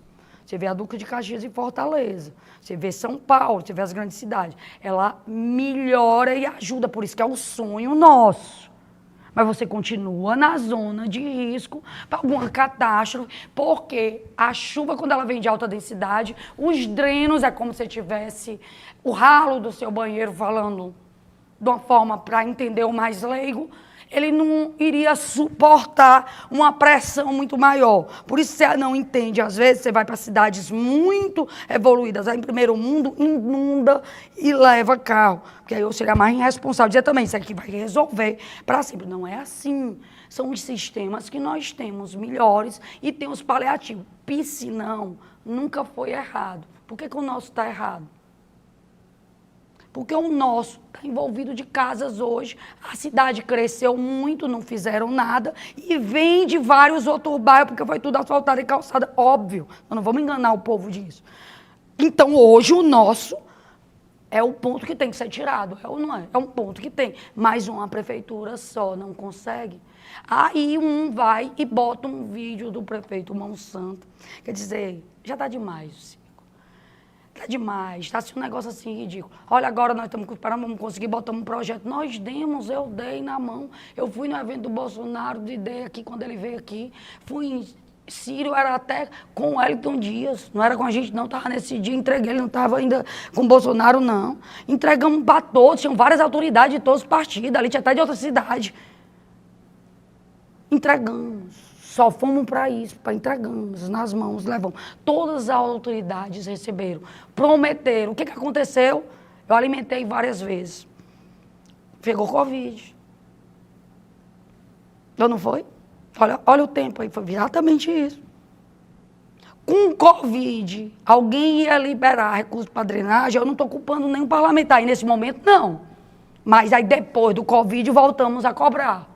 Você vê a Duque de Caxias e Fortaleza, você vê São Paulo, você vê as grandes cidades. Ela melhora e ajuda, por isso que é um sonho nosso. Mas você continua na zona de risco para alguma catástrofe, porque a chuva, quando ela vem de alta densidade, os drenos é como se tivesse o ralo do seu banheiro, falando de uma forma para entender o mais leigo, ele não iria suportar uma pressão muito maior. Por isso você não entende. Às vezes você vai para cidades muito evoluídas, aí em primeiro mundo, inunda e leva carro. Porque aí eu seria mais irresponsável. Dizer também, isso aqui vai resolver para sempre. Não é assim. São os sistemas que nós temos melhores e tem os paliativos. Piscinão nunca foi errado. Por que o nosso está errado? Porque o nosso está envolvido de casas hoje, a cidade cresceu muito, não fizeram nada, e vem de vários outros bairros, porque foi tudo asfaltado e calçada, óbvio, nós não vamos enganar o povo disso. Então, hoje, o nosso é o ponto que tem que ser tirado, é ou não é? É um ponto que tem, mas uma prefeitura só não consegue. Aí um vai e bota um vídeo do prefeito Monsanto, quer dizer, já está demais, tá demais, está assim um negócio assim ridículo. Olha, agora nós estamos preparando, vamos conseguir, botamos um projeto. Nós demos, eu dei na mão. Eu fui no evento do Bolsonaro, dei aqui quando ele veio aqui. Fui em Ciro, era até com o Wellington Dias. Não era com a gente, não, estava nesse dia, entreguei, ele não estava ainda com o Bolsonaro, não. Entregamos para todos, tinham várias autoridades de todos os partidos, ali tinha até de outra cidade. Entregamos. Só fomos para isso, para entregamos nas mãos, levamos. Todas as autoridades receberam, prometeram. O que aconteceu? Eu alimentei várias vezes. Pegou Covid. Eu não foi? Olha o tempo aí, foi exatamente isso. Com Covid, alguém ia liberar recursos para drenagem, eu não estou culpando nenhum parlamentar. E nesse momento, não. Mas aí depois do Covid, voltamos a cobrar.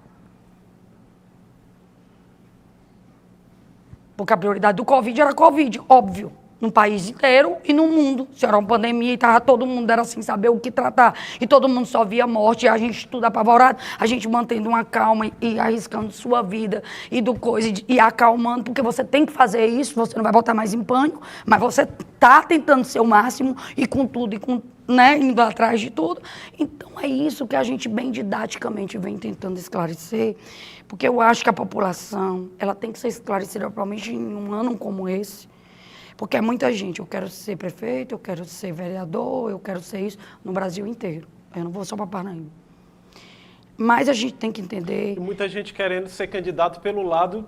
Porque a prioridade do Covid era Covid, óbvio. No país inteiro e no mundo. Se era uma pandemia e estava todo mundo era sem saber o que tratar. E todo mundo só via morte, e a gente tudo apavorado, a gente mantendo uma calma e arriscando sua vida e do coisa, e acalmando, porque você tem que fazer isso, você não vai botar mais em pânico, mas você está tentando ser o máximo e com tudo, e com, né, indo atrás de tudo. Então é isso que a gente bem didaticamente vem tentando esclarecer, porque eu acho que a população ela tem que ser esclarecida, provavelmente em um ano como esse. Porque é muita gente, eu quero ser prefeito, eu quero ser vereador, eu quero ser isso, no Brasil inteiro. Eu não vou só para Parnaíba. Mas a gente tem que entender... E muita gente querendo ser candidato pelo lado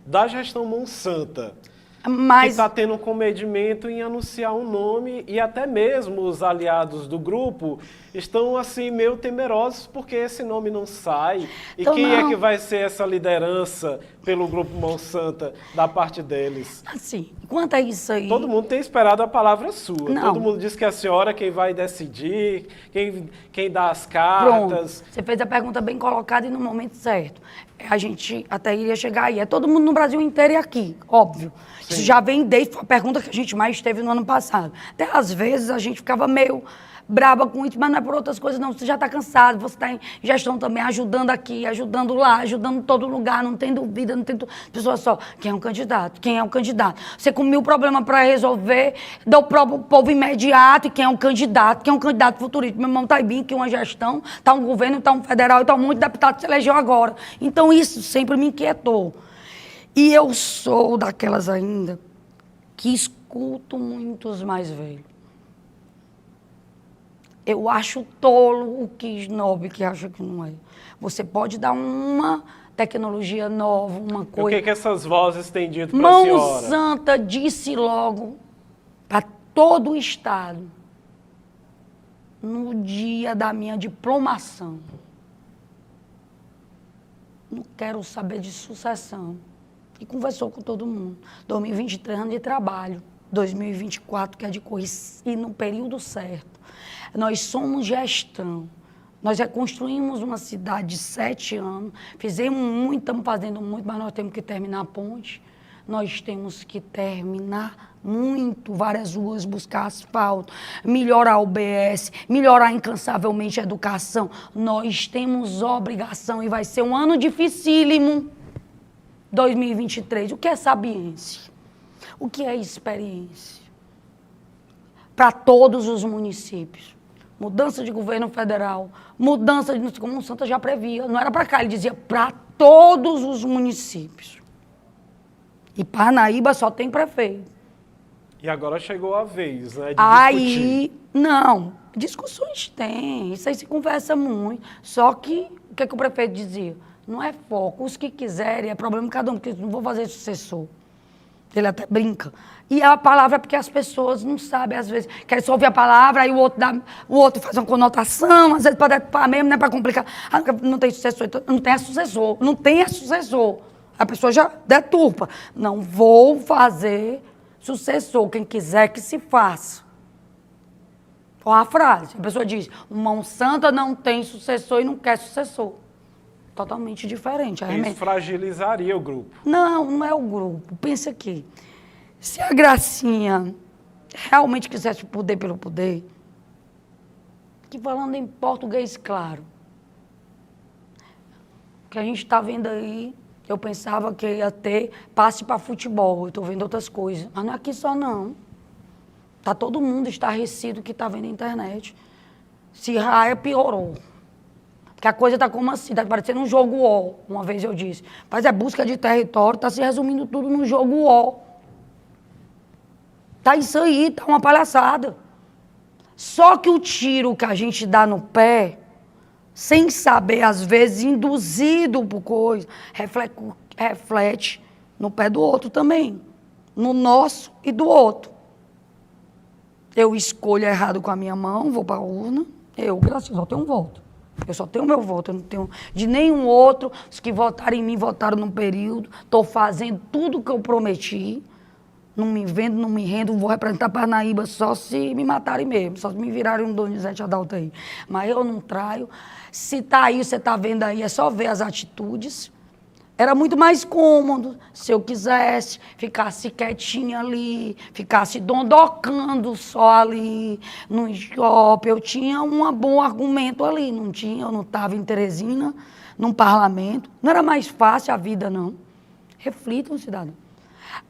da gestão Monsanto. Que está tendo um comedimento em anunciar um nome e até mesmo os aliados do grupo estão assim meio temerosos porque esse nome não sai. E então, quem é que vai ser essa liderança pelo grupo Monsanto da parte deles? Assim, quanto a isso aí... Todo mundo tem esperado a palavra sua. Não. Todo mundo diz que é a senhora quem vai decidir, quem dá as cartas. Pronto. Você fez a pergunta bem colocada e no momento certo. A gente até iria chegar aí. É todo mundo no Brasil inteiro e aqui, óbvio. Sim. Isso já vem desde a pergunta que a gente mais teve no ano passado. Até às vezes a gente ficava meio braba com isso, mas não é por outras coisas não. Você já está cansado, você está em gestão também, ajudando aqui, ajudando lá, ajudando em todo lugar, não tem dúvida, não tem... Pessoa só, quem é um candidato? Quem é um candidato? Você com 1000 problemas para resolver, dá o próprio povo imediato, e quem é um candidato? Quem é um candidato futurista? Meu irmão tá aí bem, que uma gestão, tá um governo, tá um federal, e tá um monte de deputado que se elegeu agora. Então isso sempre me inquietou. E eu sou daquelas ainda que escuto muitos mais velhos. Eu acho tolo o que snob que acha que não é. Você pode dar uma tecnologia nova, uma coisa... O que essas vozes têm dito para a senhora? Monsanto disse logo para todo o Estado, no dia da minha diplomação, não quero saber de sucessão. E conversou com todo mundo. 2023, ano de trabalho. 2024, que é de correr, e no período certo. Nós somos gestão. Nós reconstruímos uma cidade de 7 anos, fizemos muito, estamos fazendo muito, mas nós temos que terminar a ponte. Nós temos que terminar muito, várias ruas, buscar asfalto, melhorar o BS, melhorar incansavelmente a educação. Nós temos obrigação e vai ser um ano dificílimo, 2023. O que é sabiência? O que é experiência? Para todos os municípios. Mudança de governo federal, mudança de... Como o Santa já previa, não era para cá, ele dizia para todos os municípios. E Parnaíba só tem prefeito. E agora chegou a vez, né, de aí, discutir. Não, discussões tem, isso aí se conversa muito. Só que, o que o prefeito dizia? Não é foco, os que quiserem, é problema de cada um, porque não vou fazer sucessor. Ele até brinca. E a palavra é porque as pessoas não sabem, às vezes, querem só ouvir a palavra, aí o outro faz uma conotação, às vezes para mesmo, né, para complicar. Ah, não tem sucessor, então, não tem sucessor, não tem sucessor. A pessoa já deturpa. Não vou fazer sucessor, quem quiser que se faça. Qual a frase? A pessoa diz, o Monsanto não tem sucessor e não quer sucessor. Totalmente diferente. Isso fragilizaria o grupo. Não, não é o grupo. Pensa aqui. Se a Gracinha realmente quisesse o poder pelo poder, que falando em português claro, o que a gente está vendo aí, eu pensava que ia ter passe para futebol, eu estou vendo outras coisas. Mas não é aqui só não. Tá todo mundo estarrecido que está vendo a internet. Se raia, piorou. Porque a coisa está como assim, está parecendo um jogo UOL, uma vez eu disse. Mas é busca de território, está se resumindo tudo no jogo UOL. Tá isso aí, tá uma palhaçada. Só que o tiro que a gente dá no pé, sem saber, às vezes, induzido por coisa, reflete no pé do outro também. No nosso e do outro. Eu escolho errado com a minha mão, vou para a urna, graças a Deus, só tenho um voto. Eu só tenho o meu voto, eu não tenho de nenhum outro. Os que votaram em mim, votaram num período. Estou fazendo tudo o que eu prometi. Não me vendo, não me rendo, vou representar Parnaíba só se me matarem mesmo, só se me virarem um Donizete Adalto aí. Mas eu não traio. Se tá aí, você tá vendo aí, é só ver as atitudes. Era muito mais cômodo se eu quisesse, ficasse quietinha ali, ficasse dondocando só ali no shopping. Eu tinha um bom argumento ali, não tinha, eu não estava em Teresina, num parlamento. Não era mais fácil a vida, não. Reflitam, cidadão.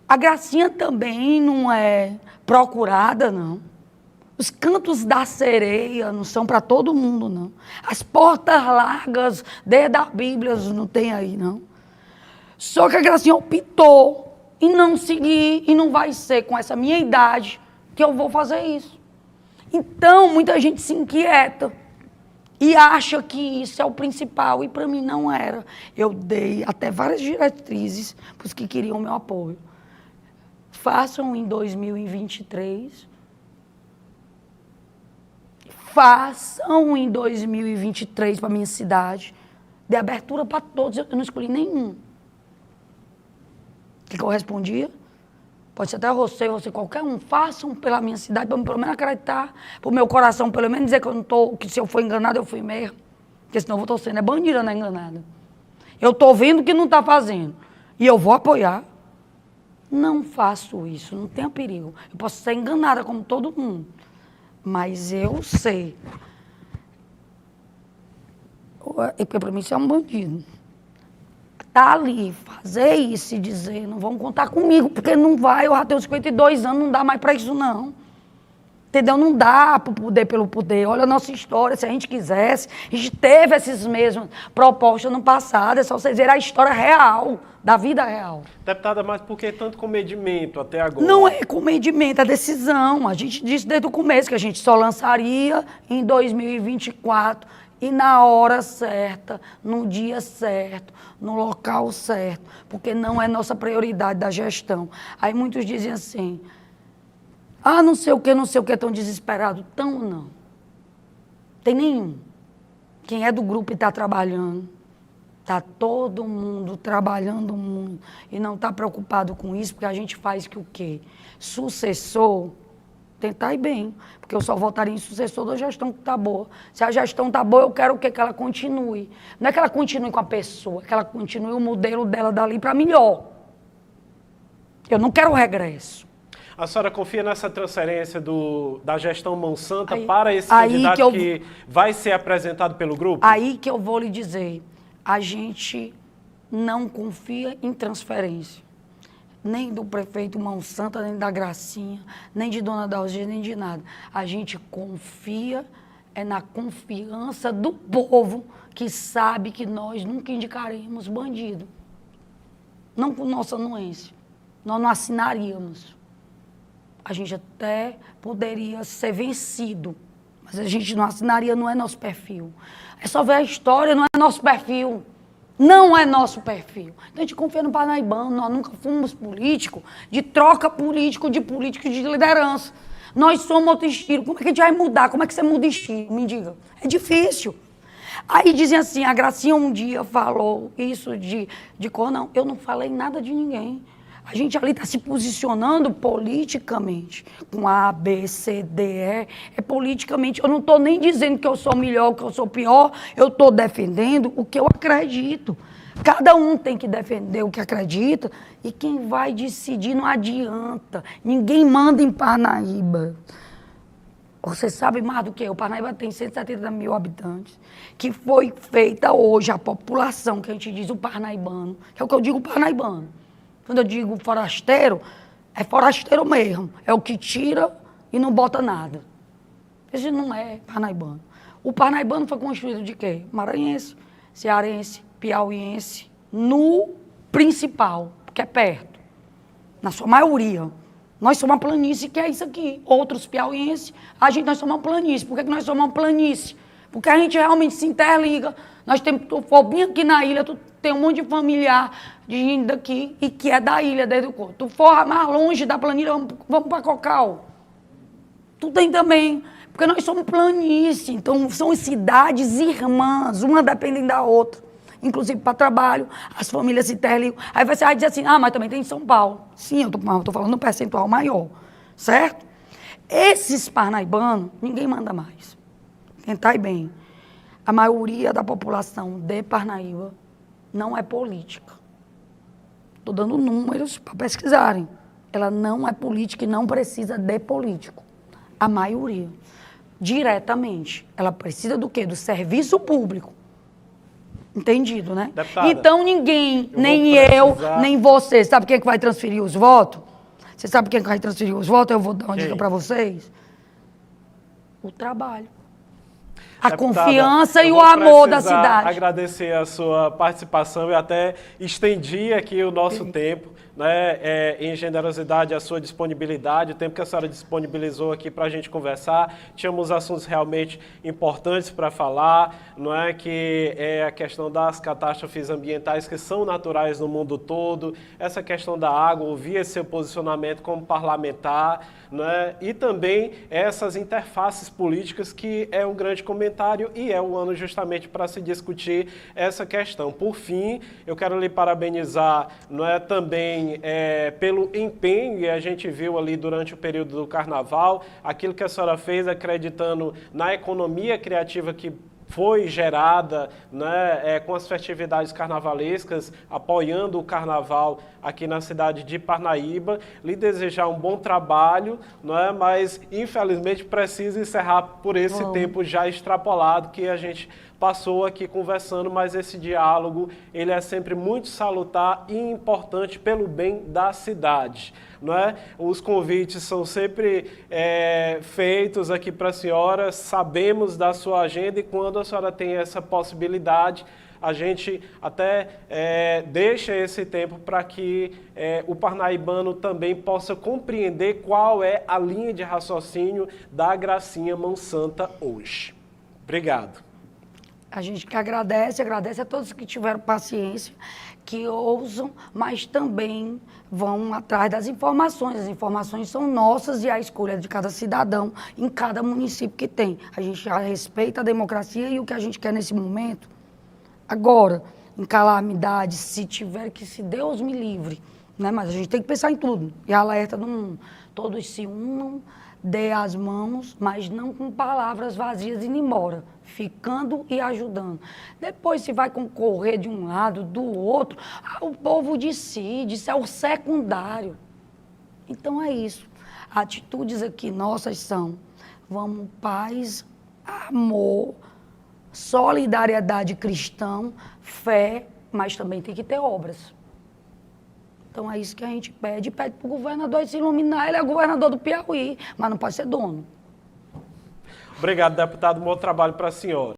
A gracinha também não é procurada, não. Os cantos da sereia não são para todo mundo, não. As portas largas, desde a Bíblia, não tem aí, não. Só que a Gracinha optou em não seguir, e não vai ser com essa minha idade que eu vou fazer isso. Então, muita gente se inquieta e acha que isso é o principal, e para mim não era. Eu dei até várias diretrizes para os que queriam o meu apoio. Façam em 2023. Façam em 2023 para a minha cidade. De abertura para todos, eu não escolhi nenhum. O que eu respondia? Pode ser até você, qualquer um. Façam pela minha cidade, para pelo menos acreditar, para o meu coração, pelo menos dizer que eu não estou, que se eu for enganado, eu fui mesmo. Porque senão eu vou estar sendo bandida, não é enganada. Eu estou vendo que não está fazendo. E eu vou apoiar. Não faço isso, não tenha perigo. Eu posso ser enganada como todo mundo. Mas eu sei. Porque para mim isso é um bandido. Tá ali, fazer isso e dizer, não vão contar comigo, porque não vai, eu já tenho 52 anos, não dá mais para isso não. Entendeu? Não dá para o poder pelo poder. Olha a nossa história, se a gente quisesse, a gente teve essas mesmas propostas no passado, é só vocês verem a história real, da vida real. Deputada, mas por que tanto comedimento até agora? Não é comedimento, é decisão. A gente disse desde o começo que a gente só lançaria em 2024 e na hora certa, no dia certo, no local certo, porque não é nossa prioridade da gestão. Aí muitos dizem assim, não sei o que, tão desesperado. Tão não. Tem nenhum. Quem é do grupo e está trabalhando, está todo mundo trabalhando muito e não está preocupado com isso, porque a gente faz que o quê? Sucessor, tentar ir bem, porque eu só votaria em sucessor da gestão que está boa. Se a gestão está boa, eu quero o quê? Que ela continue. Não é que ela continue com a pessoa, é que ela continue o modelo dela dali para melhor. Eu não quero regresso. A senhora confia nessa transferência da gestão Monsanto para esse candidato que vai ser apresentado pelo grupo? Aí que eu vou lhe dizer, a gente não confia em transferência. Nem do prefeito Monsanto, nem da Gracinha, nem de Dona Dalgina, nem de nada. A gente confia na confiança do povo que sabe que nós nunca indicaremos bandido. Não com nossa anuência. Nós não assinaríamos. A gente até poderia ser vencido, mas a gente não assinaria, não é nosso perfil. É só ver a história, não é nosso perfil. Não é nosso perfil. Então a gente confia no Parnaibano, nós nunca fomos políticos de troca político de liderança. Nós somos outro estilo. Como é que a gente vai mudar? Como é que você muda estilo? Me diga. É difícil. Aí dizem assim, a Gracinha um dia falou isso de cor, não. Eu não falei nada de ninguém. A gente ali está se posicionando politicamente, com A, B, C, D, E. É politicamente. Eu não estou nem dizendo que eu sou melhor, que eu sou pior. Eu estou defendendo o que eu acredito. Cada um tem que defender o que acredita. E quem vai decidir não adianta. Ninguém manda em Parnaíba. Você sabe mais do que eu. Parnaíba tem 170 mil habitantes. Que foi feita hoje a população, que a gente diz o parnaibano. Que é o que eu digo parnaibano. Quando eu digo forasteiro, é forasteiro mesmo. É o que tira e não bota nada. Esse não é parnaibano. O parnaibano foi construído de quê? Maranhense, cearense, piauiense, no principal, que é perto. Na sua maioria. Nós somos uma planície, que é isso aqui. Outros piauienses, nós somos uma planície. Por que nós somos uma planície? Porque a gente realmente se interliga. Nós temos, tu for bem aqui na ilha, tu tem um monte de familiar de gente daqui e que é da ilha, desde o corpo. Tu for mais longe da planilha, vamos para Cocal. Tu tem também. Porque nós somos planície. Então, são cidades irmãs, uma dependem da outra. Inclusive para trabalho, as famílias se interligam. Aí você vai dizer assim, mas também tem em São Paulo. Sim, eu estou falando um percentual maior, certo? Esses parnaibanos, ninguém manda mais. Tentai bem. A maioria da população de Parnaíba não é política. estou dando números para pesquisarem. Ela não é política e não precisa de político. A maioria. Diretamente. Ela precisa do quê? Do serviço público. Entendido, né? Deputada, então ninguém, nem eu, nem você, sabe quem é que vai transferir os votos? Você sabe quem é que vai transferir os votos? Eu vou dar uma dica para vocês. O trabalho. A Deputada, confiança e o amor da cidade. Agradecer a sua participação e até estendi aqui o nosso tempo, né, em generosidade, a sua disponibilidade, o tempo que a senhora disponibilizou aqui para a gente conversar. Tínhamos assuntos realmente importantes para falar, não é, que é a questão das catástrofes ambientais que são naturais no mundo todo, essa questão da água, ouvir esse seu posicionamento como parlamentar, não é, e também essas interfaces políticas que é um grande comentário e é o ano justamente para se discutir essa questão. Por fim, eu quero lhe parabenizar, não é, também pelo empenho, e a gente viu ali durante o período do Carnaval, aquilo que a senhora fez acreditando na economia criativa que foi gerada, né, com as festividades carnavalescas, apoiando o carnaval aqui na cidade de Parnaíba. Lhe desejar um bom trabalho, né, mas infelizmente precisa encerrar por esse tempo já extrapolado que a gente passou aqui conversando, mas esse diálogo ele é sempre muito salutar e importante pelo bem da cidade. Não é? Os convites são sempre feitos aqui para a senhora, sabemos da sua agenda e quando a senhora tem essa possibilidade, a gente até deixa esse tempo para que o parnaibano também possa compreender qual é a linha de raciocínio da Gracinha Mão Santa hoje. Obrigado. A gente que agradece a todos que tiveram paciência, que ousam, mas também vão atrás das informações. As informações são nossas e a escolha de cada cidadão em cada município que tem. A gente já respeita a democracia e o que a gente quer nesse momento. Agora, em calamidade, se tiver que, se Deus me livre, né? Mas a gente tem que pensar em tudo. E alerta do mundo. Todos se unam, dê as mãos, mas não com palavras vazias indo embora, ficando e ajudando. Depois se vai concorrer de um lado, do outro, o povo decide, isso é o secundário. Então é isso. Atitudes aqui nossas são, vamos, paz, amor, solidariedade cristã, fé, mas também tem que ter obras. Então é isso que a gente pede para o governador se iluminar. Ele é governador do Piauí, mas não pode ser dono. Obrigado, deputado. Bom trabalho para a senhora.